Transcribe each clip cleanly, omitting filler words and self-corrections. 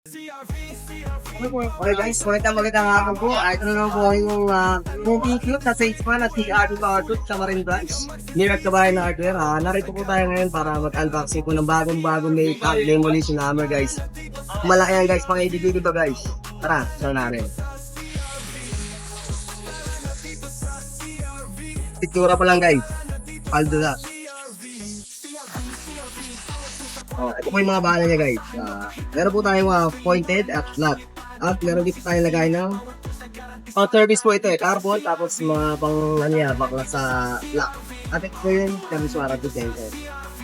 Okay guys, magandang hapon po. Ito na lang po yung movie club sa Salesman at si Arthur Arthur sa Marine Branch. Near at kabayan na hardware. Narito po tayo ngayon para mag-unboxing po ng bagong may demolition hammer guys. Malaki yan guys, pang-ibig ito guys. Tara, saan natin. Pictura pa lang guys. Aldo na. Ito po yung mga bahala niya guys. Meron po tayong pointed at flat. At meron dito tayong lagay ng service po ito carbon. Tapos mga pang bakla sa lock. At ito po yung kamiswara to center.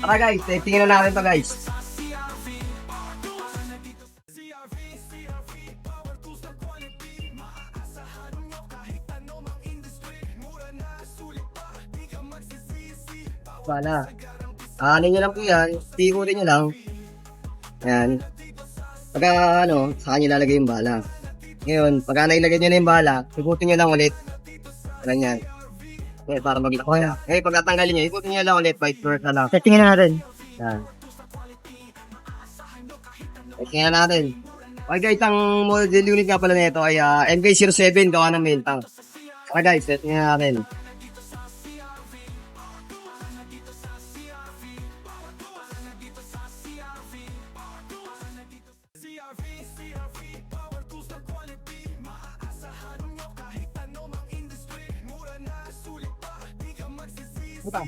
Tara guys, tingnan na natin to guys. Bala. Ano nyo lang po yan, tikutin nyo lang. Ayan. Pagka sa kanya lalagay yung bala. Ngayon, pagka nailagay nyo na yung bala, ikutin nyo lang ulit. Ganyan. Okay, para maglako na. Okay, pag natanggalin nyo, ikutin nyo lang ulit, white first na lang. Settingin na natin. Yan. Settingin na natin. Okay guys, ang model unit nga pala nito ay MK07 gawa ng Miltang. Okay guys, settingin na natin. Buta.